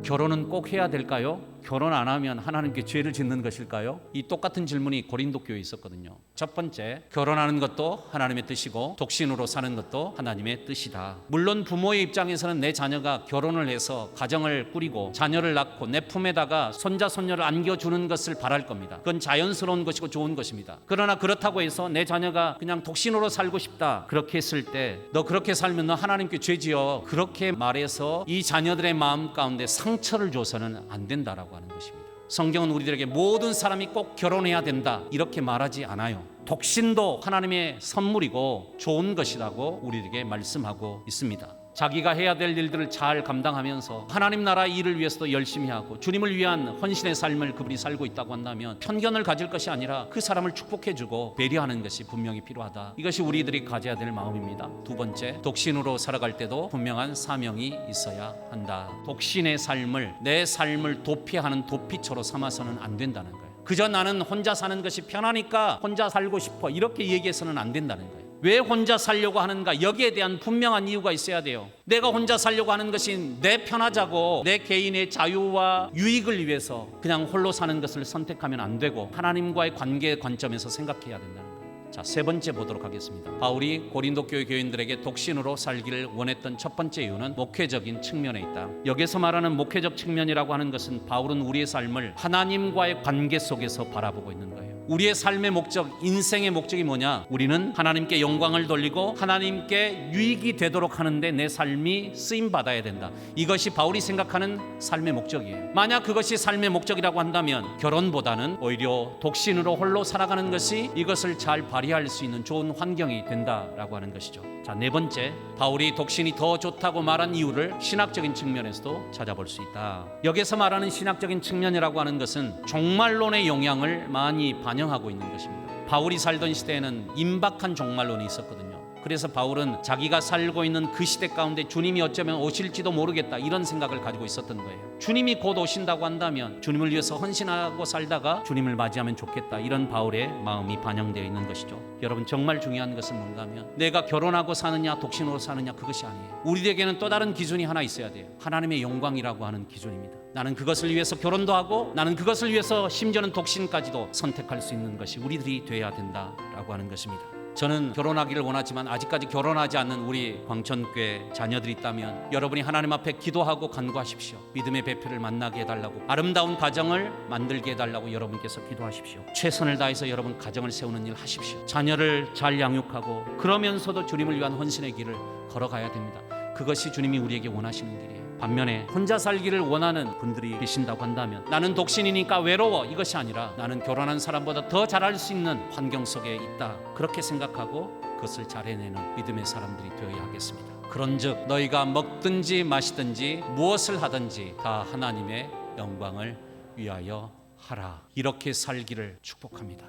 결혼은 꼭 해야 될까요? 결혼 안 하면 하나님께 죄를 짓는 것일까요? 이 똑같은 질문이 고린도 교회에 있었거든요. 첫 번째, 결혼하는 것도 하나님의 뜻이고 독신으로 사는 것도 하나님의 뜻이다. 물론 부모의 입장에서는 내 자녀가 결혼을 해서 가정을 꾸리고 자녀를 낳고 내 품에다가 손자 손녀를 안겨주는 것을 바랄 겁니다. 그건 자연스러운 것이고 좋은 것입니다. 그러나 그렇다고 해서 내 자녀가 그냥 독신으로 살고 싶다 그렇게 했을 때, 너 그렇게 살면 너 하나님께 죄지어, 그렇게 말해서 이 자녀들의 마음 가운데 상처를 줘서는 안 된다라고 하는 것입니다. 성경은 우리들에게 모든 사람이 꼭 결혼해야 된다 이렇게 말하지 않아요. 독신도 하나님의 선물이고 좋은 것이라고 우리에게 말씀하고 있습니다. 자기가 해야 될 일들을 잘 감당하면서 하나님 나라 일을 위해서도 열심히 하고 주님을 위한 헌신의 삶을 그분이 살고 있다고 한다면 편견을 가질 것이 아니라 그 사람을 축복해주고 배려하는 것이 분명히 필요하다. 이것이 우리들이 가져야 될 마음입니다. 두 번째, 독신으로 살아갈 때도 분명한 사명이 있어야 한다. 독신의 삶을 내 삶을 도피하는 도피처로 삼아서는 안 된다는 거예요. 그저 나는 혼자 사는 것이 편하니까 혼자 살고 싶어 이렇게 얘기해서는 안 된다는 거예요. 왜 혼자 살려고 하는가? 여기에 대한 분명한 이유가 있어야 돼요. 내가 혼자 살려고 하는 것이 내 편하자고 내 개인의 자유와 유익을 위해서 그냥 홀로 사는 것을 선택하면 안 되고 하나님과의 관계 관점에서 생각해야 된다는 거예요. 자, 세 번째 보도록 하겠습니다. 바울이 고린도 교회 교인들에게 독신으로 살기를 원했던 첫 번째 이유는 목회적인 측면에 있다. 여기서 말하는 목회적 측면이라고 하는 것은 바울은 우리의 삶을 하나님과의 관계 속에서 바라보고 있는 거예요. 우리의 삶의 목적, 인생의 목적이 뭐냐? 우리는 하나님께 영광을 돌리고 하나님께 유익이 되도록 하는데 내 삶이 쓰임 받아야 된다. 이것이 바울이 생각하는 삶의 목적이에요. 만약 그것이 삶의 목적이라고 한다면 결혼보다는 오히려 독신으로 홀로 살아가는 것이 이것을 잘 발휘할 수 있는 좋은 환경이 된다라고 하는 것이죠. 자, 네 번째, 바울이 독신이 더 좋다고 말한 이유를 신학적인 측면에서도 찾아볼 수 있다. 여기서 말하는 신학적인 측면이라고 하는 것은 종말론의 영향을 많이 반영하고 있는 것입니다. 바울이 살던 시대에는 임박한 종말론이 있었거든요. 그래서 바울은 자기가 살고 있는 그 시대 가운데 주님이 어쩌면 오실지도 모르겠다 이런 생각을 가지고 있었던 거예요. 주님이 곧 오신다고 한다면 주님을 위해서 헌신하고 살다가 주님을 맞이하면 좋겠다, 이런 바울의 마음이 반영되어 있는 것이죠. 여러분, 정말 중요한 것은 뭔가 하면 내가 결혼하고 사느냐 독신으로 사느냐 그것이 아니에요. 우리에게는 또 다른 기준이 하나 있어야 돼요. 하나님의 영광이라고 하는 기준입니다. 나는 그것을 위해서 결혼도 하고 나는 그것을 위해서 심지어는 독신까지도 선택할 수 있는 것이 우리들이 돼야 된다라고 하는 것입니다. 저는 결혼하기를 원하지만 아직까지 결혼하지 않는 우리 광천교회 자녀들이 있다면 여러분이 하나님 앞에 기도하고 간구하십시오. 믿음의 배필을 만나게 해달라고, 아름다운 가정을 만들게 해달라고 여러분께서 기도하십시오. 최선을 다해서 여러분 가정을 세우는 일 하십시오. 자녀를 잘 양육하고 그러면서도 주님을 위한 헌신의 길을 걸어가야 됩니다. 그것이 주님이 우리에게 원하시는 길이에요. 반면에 혼자 살기를 원하는 분들이 계신다고 한다면 나는 독신이니까 외로워, 이것이 아니라 나는 결혼한 사람보다 더 잘할 수 있는 환경 속에 있다, 그렇게 생각하고 그것을 잘 해내는 믿음의 사람들이 되어야 하겠습니다. 그런즉 너희가 먹든지 마시든지 무엇을 하든지 다 하나님의 영광을 위하여 하라. 이렇게 살기를 축복합니다.